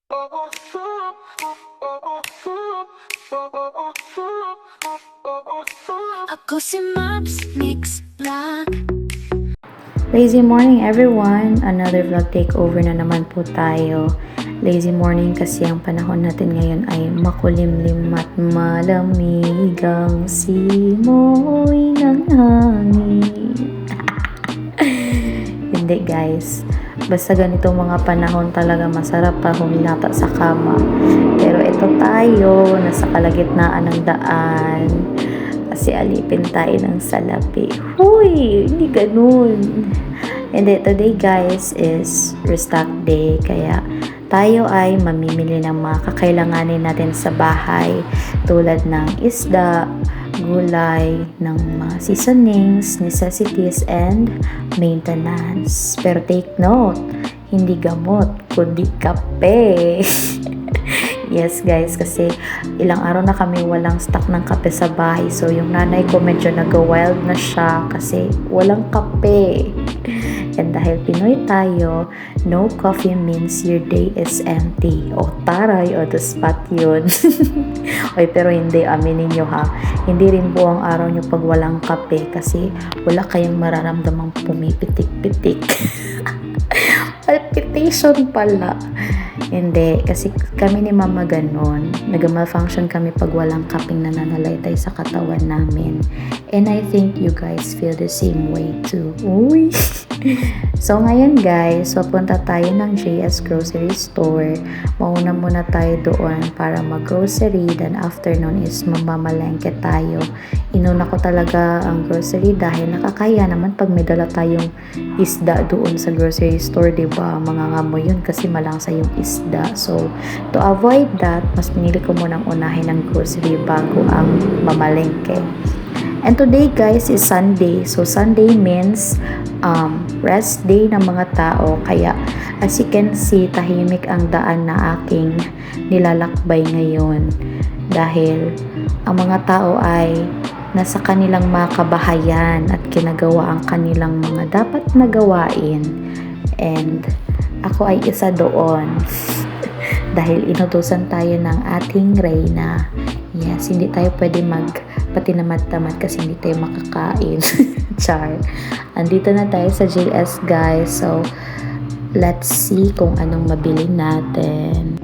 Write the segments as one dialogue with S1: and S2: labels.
S1: Ako si Maps Mix Vlog.
S2: Lazy morning everyone! Another vlog takeover na naman po tayo. Lazy morning kasi ang panahon natin ngayon ay makulimlim at malamig ang simoy ng hangin. Hindi guys, basta ganitong mga panahon talaga masarap pa humilata sa kama. Pero ito tayo, nasa kalagitnaan ng daan. Kasi alipin tayo ng salapi. Huy! Hindi ganun. And today guys is restock day. Kaya tayo ay mamimili ng mga kakailanganin natin sa bahay. Tulad ng isda, gulay, ng mga seasonings, necessities, and maintenance. Pero take note, hindi gamot, kundi kape. Yes guys, kasi ilang araw na kami walang stock ng kape sa bahay. So yung nanay ko medyo nag-wild na siya kasi walang kape. And dahil Pinoy tayo, no coffee means your day is empty. O taray, o the spot yun. Oy, pero hindi, aminin nyo ha. Hindi rin buong araw nyo pag walang kape kasi wala kayong mararamdamang pumipitik-pitik. Palpitation pala. Hindi, kasi kami ni mama ganon. Nag-malfunction kami pag walang kaping nananalaytay sa katawan namin. And I think you guys feel the same way too. Uy! So ngayon guys, papunta tayo ng JS Grocery Store. Mauna muna tayo doon para mag-grocery. Then after nun is mamamalengke tayo. Inuna ko talaga ang grocery dahil nakakaya naman pag may dala tayong isda doon sa grocery store, diba? Mangangamoy yun kasi malangsa yung isda. So, to avoid that, mas pinili ko munang unahin ang grocery bago ang mamalengke. And today guys is Sunday. So, Sunday means rest day ng mga tao. Kaya, as you can see, tahimik ang daan na aking nilalakbay ngayon. Dahil, ang mga tao ay nasa kanilang mga kabahayan at ginagawa ang kanilang mga dapat na gawain. And ako ay isa doon. Dahil inutusan tayo ng ating Reyna. Yes, hindi tayo pwede patinamad-tamad kasi hindi tayo makakain. Char. Andito na tayo sa JS guys. So, let's see kung anong mabili natin.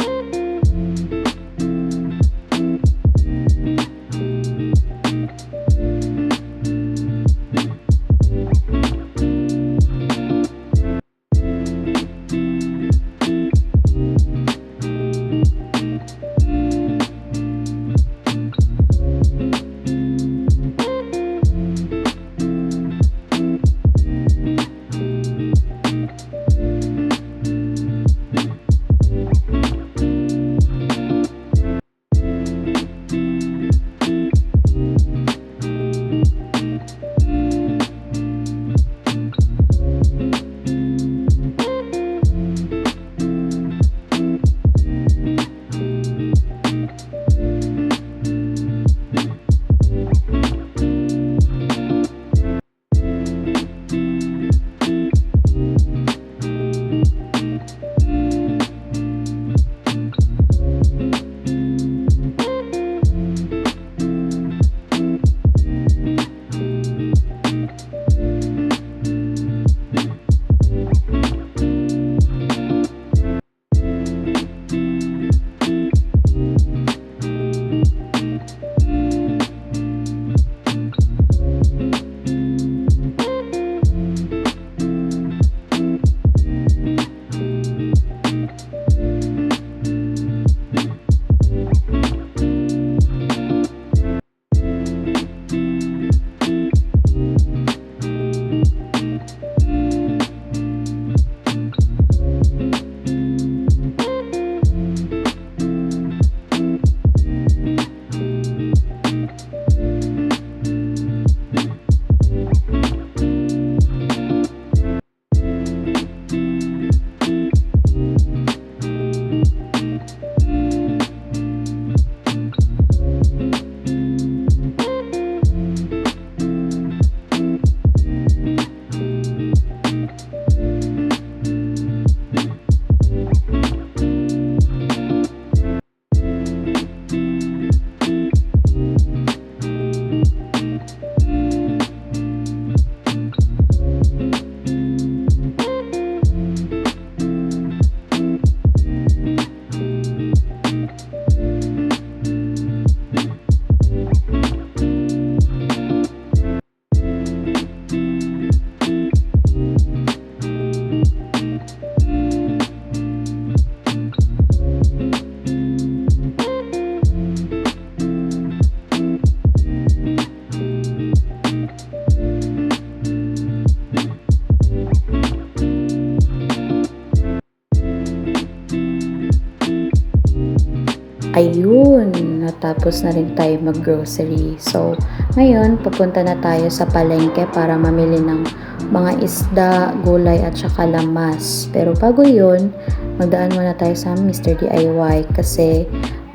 S2: ayun, natapos na rin tayo mag-grocery. So, ngayon, pupunta na tayo sa palengke para mamili ng mga isda, gulay at saka lamas. Pero bago yun, magdaan muna tayo sa Mr. DIY kasi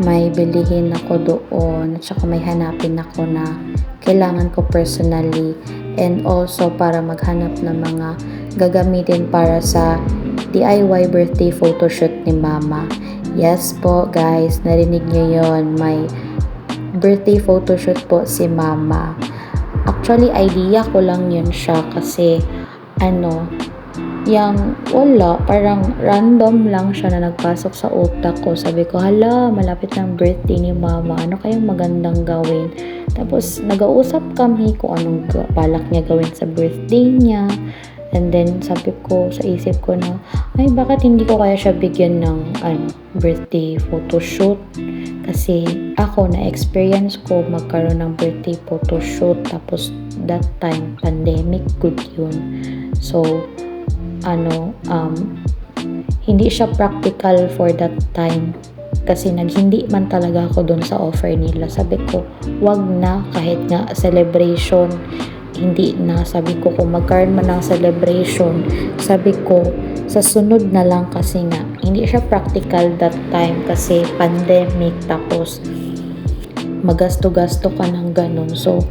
S2: may bilihin ako doon at saka may hanapin ako na kailangan ko personally, and also para maghanap ng mga gagamitin para sa DIY birthday photoshoot ni Mama. Yes po guys, narinig niyo yon, may birthday photoshoot po si Mama. Actually, idea ko lang yun siya kasi yung wala, parang random lang siya na nagpasok sa utak ko. Sabi ko, hala, malapit ng birthday ni Mama, ano kayang magandang gawin? Tapos, nag-uusap kami kung anong balak niya gawin sa birthday niya. And then, sabi ko, sa isip ko na, ay, bakit hindi ko kaya siya bigyan ng birthday photoshoot? Kasi, ako, na-experience ko magkaroon ng birthday photoshoot. Tapos, that time, pandemic, good yun. So, hindi siya practical for that time. Kasi naghindi man talaga ako dun sa offer nila. Sabi ko, wag na, kahit nga celebration, hindi na. Sabi ko, kung magkaroon man ng celebration, sabi ko, sa sunod na lang kasi nga, hindi siya practical that time kasi pandemic, tapos magasto-gasto ka ng ganun. So,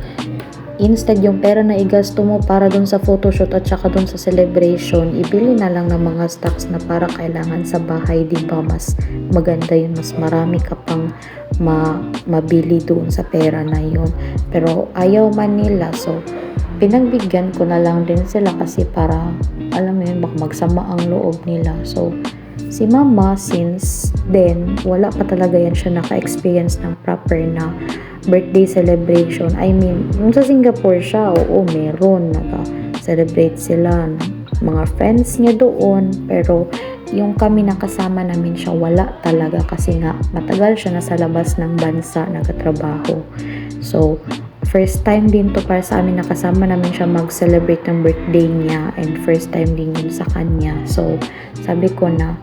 S2: instead yung pera na igasto mo para dun sa photoshoot at saka dun sa celebration, ibili na lang ng mga stocks na para kailangan sa bahay, di ba? Mas maganda yun, mas marami ka pang mabili doon sa pera na yun. Pero ayaw man nila, so pinagbigyan ko na lang din sila kasi para, alam mo yun, baka magsama ang loob nila. So, si Mama, since then, wala pa talaga yan siya naka-experience ng proper na birthday celebration. I mean, yung sa Singapore siya, oo, meron. Naka-celebrate sila ng mga friends niya doon. Pero, yung kami nakasama namin siya, wala talaga kasi nga, matagal siya nasa labas ng bansa, nagtatrabaho. So, first time din to para sa amin, nakasama namin siya mag-celebrate ng birthday niya, and first time din yun sa kanya. So, sabi ko na,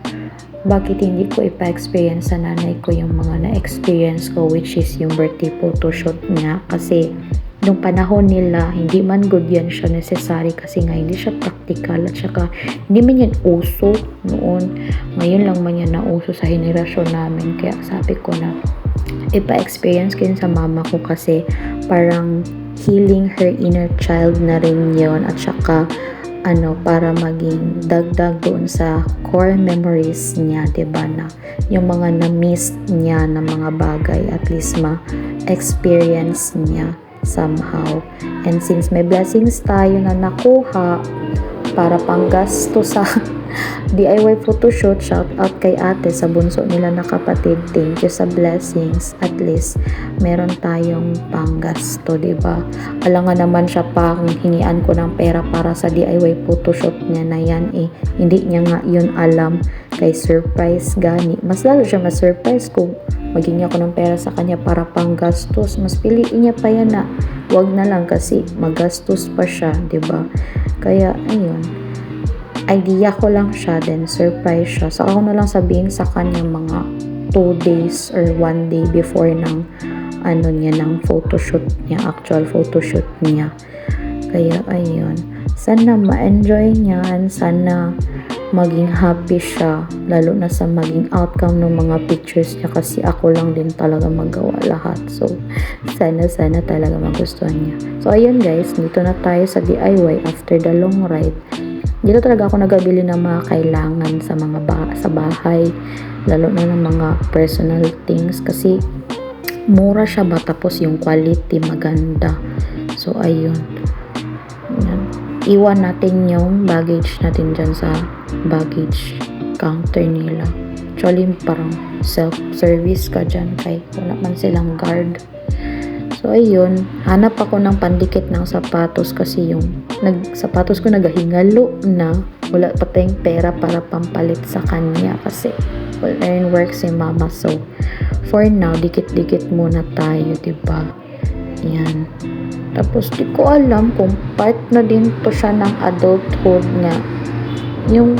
S2: bakit hindi ko ipa-experience sa nanay ko yung mga na-experience ko, which is yung birthday photoshoot niya. Kasi, nung panahon nila, hindi man good yan siya necessary kasi nga hindi siya practical at saka hindi man yan uso noon. Ngayon lang man yan na uso sa henerasyon namin. Kaya sabi ko na, ipa-experience ko yun sa mama ko kasi parang healing her inner child na rin yun, at saka para maging dagdag doon sa core memories niya, diba, na yung mga na-miss niya na mga bagay, at least ma-experience niya somehow. And since may blessings tayo na nakuha para panggasto sa DIY photoshoot, shout out kay ate sa bunso nila na kapatid. Thank you sa blessings. At least meron tayong panggasto, diba? Alangan naman siya pang hingian ko ng pera para sa DIY photoshoot niya na yan, hindi niya nga yun alam. Kay surprise gani, mas lalo siya ma-surprise kung maging ako ng pera sa kanya para panggastos. Mas piliin niya pa yan na wag na lang kasi magastos pa siya, diba? Kaya ayun, idea ko lang siya, then surprise siya. So, ako na lang sabihin sa kanya mga 2 days or 1 day before ng ng photoshoot niya, actual photoshoot niya. Kaya, ayun. Sana ma-enjoy niyan. Sana maging happy siya, lalo na sa maging outcome ng mga pictures niya kasi ako lang din talaga magawa lahat. So, sana talaga magustuhan niya. So, ayun guys, dito na tayo sa DIY after the long ride. Dito talaga ako nagabili ng mga kailangan sa mga sa bahay, lalo na ng mga personal things kasi mura siya ba, tapos yung quality maganda. So ayun, iwan natin yung baggage natin dyan sa baggage counter nila. Actually parang self-service ka dyan kay wala man silang guard. So ayun, hanap ako ng pandikit ng sapatos kasi yung sapatos ko nagahingalo na, wala pa tayong pera para pampalit sa kanya kasi full earn work si mama. So for now, dikit-dikit muna tayo, diba? Yan. Tapos di ko alam kung part na din to siya ng adulthood nga. Yung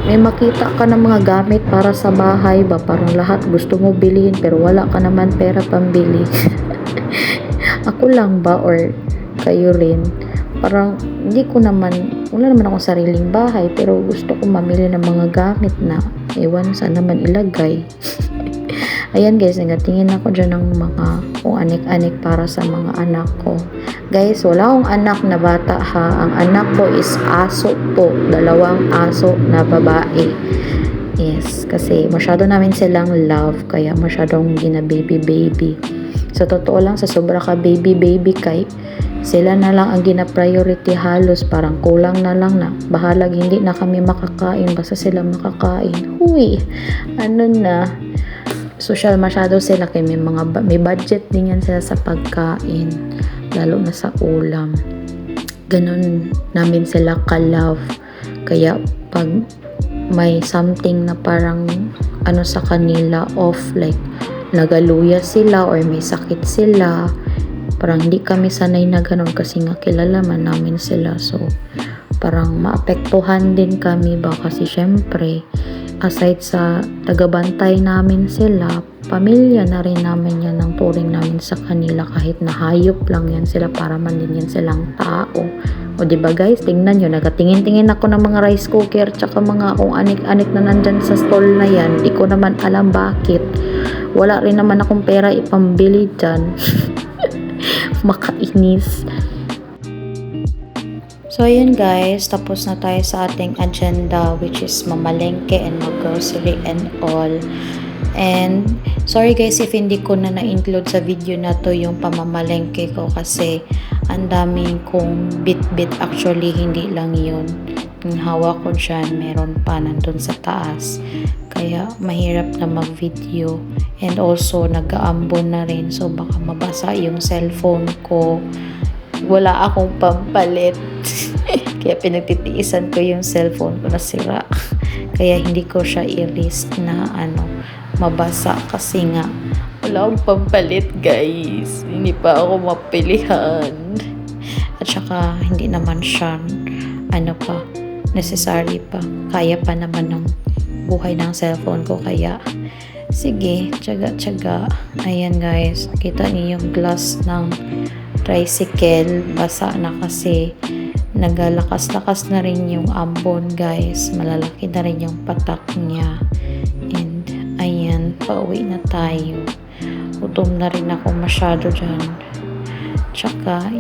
S2: may makita ka ng mga gamit para sa bahay ba, parang lahat gusto mo bilhin pero wala ka naman pera pambili. Ako lang ba or kayo rin? Parang hindi ko naman, wala naman akong sariling bahay pero gusto ko mamili ng mga gamit na ewan saan naman ilagay. Ayan guys, nagatingin ako dyan ng mga kung anik-anik para sa mga anak ko. Guys, wala akong anak na bata ha. Ang anak ko is aso po. 2 aso na babae. Yes, kasi masyado namin silang love. Kaya masyadong gina-baby-baby. Sa totoo lang, sa sobra ka baby-baby kay sila na lang ang gina-priority halos. Parang kulang na lang na. Bahalag hindi na kami makakain. Basta sila makakain. Huy, ano na. Social masyado sila kay may budget din yan sila sa pagkain lalo na sa ulam. Ganun namin sila ka-love. Kaya pag may something na parang ano sa kanila off, like nagaluya sila or may sakit sila, parang hindi kami sanay na ganun kasi nga kilala man namin sila, so parang maapektuhan din kami ba kasi syempre aside sa tagabantay namin sila, pamilya na rin namin yan ng turing namin sa kanila kahit na hayop lang yan sila para man din yan silang tao. O diba guys, tingnan nyo, nagatingin-tingin ako ng mga rice cooker tsaka mga kung anik-anik na nandyan sa stall na yan. Di ko naman alam bakit. Wala rin naman akong pera ipambili dyan. Makainis. So, ayun guys, tapos na tayo sa ating agenda which is mamalengke and mag-grocery and all. And, sorry guys if hindi ko na na-include sa video na to yung pamamalengke ko kasi ang daming kong bit-bit, actually hindi lang yun. Yung hawak ko dyan, meron pa nandun sa taas. Kaya, mahirap na mag-video. And also, nag-aambon na rin. So, baka mabasa yung cellphone ko. Wala akong pampalit. Kaya pinagtitiisan ko yung cellphone ko na sira. Kaya hindi ko siya i-risk na mabasa kasi nga wala akong pampalit guys. Hindi pa ako mapilihan. At saka hindi naman siya necessary pa. Kaya pa naman ng buhay ng cellphone ko. Kaya sige, tiyaga. Ayan guys, kita niyo yung glass ng tricycle. Basa na kasi nagalakas-lakas na rin yung ambon guys. Malalaki na rin yung patak niya. And ayan, pauwi na tayo. Gutom na rin ako masyado dyan. Tsaka,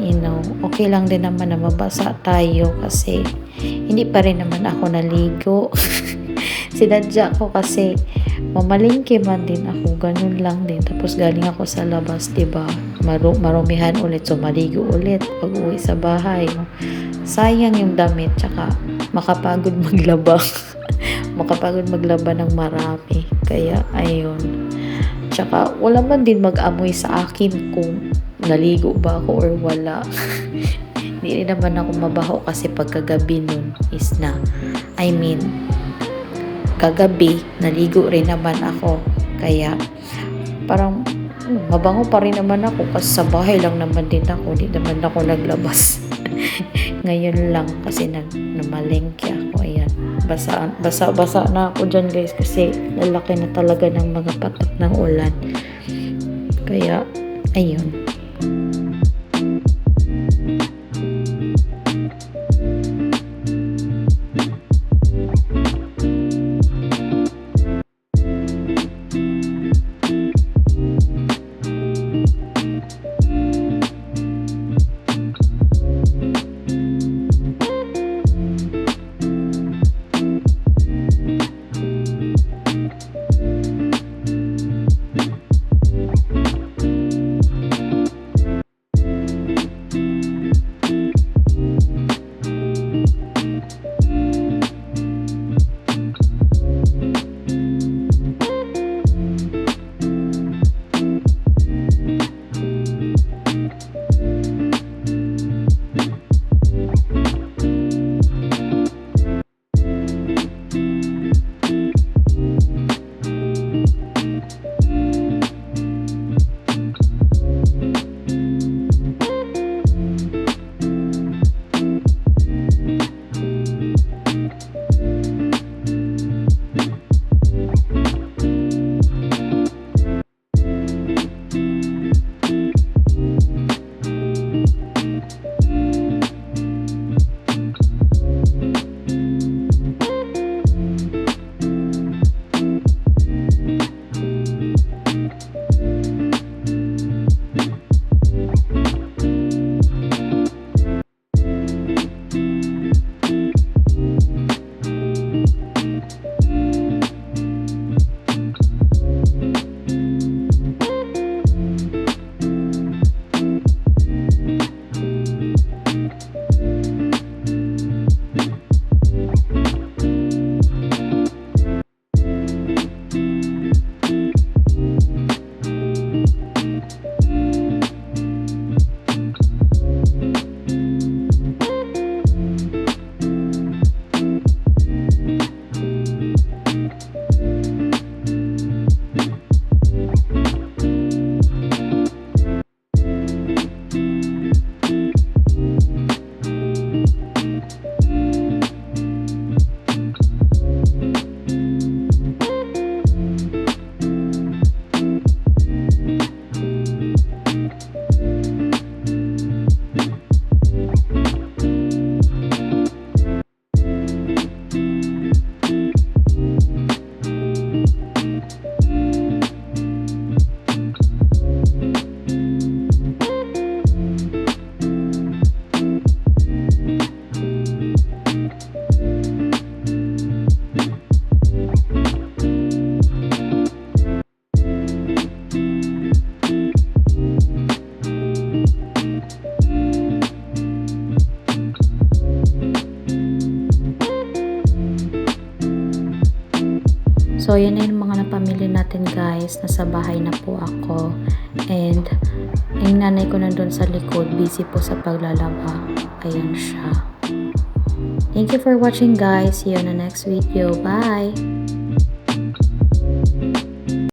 S2: okay lang din naman na mabasa tayo kasi hindi pa rin naman ako naligo. Sinadya ko kasi mamalingki man din ako, ganun lang din. Tapos galing ako sa labas, diba? Marumihan ulit, so maligo ulit pag uwi sa bahay. Sayang yung damit, tsaka makapagod maglaba. Makapagod maglaba ng marami. Kaya, ayun. Tsaka, wala man din mag-amoy sa akin kung naligo ba ako or wala. Hindi rin naman ako mabaho kasi pagkagabi nun is kagabi, naligo rin naman ako. Kaya, parang, mabango pa rin naman ako kasi sa bahay lang naman din ako. Hindi naman ako naglabas. Ngayon lang kasi namalengke ako. Ayan. Basa na ako dyan guys kasi lalaki na talaga ng mga patak ng ulan. Kaya, ayun. So, yun na yung mga napamili natin guys. Nasa bahay na po ako. And, yung nanay ko nandun sa likod, busy po sa paglalaba. Ayan siya. Thank you for watching guys. See you on the next video. Bye!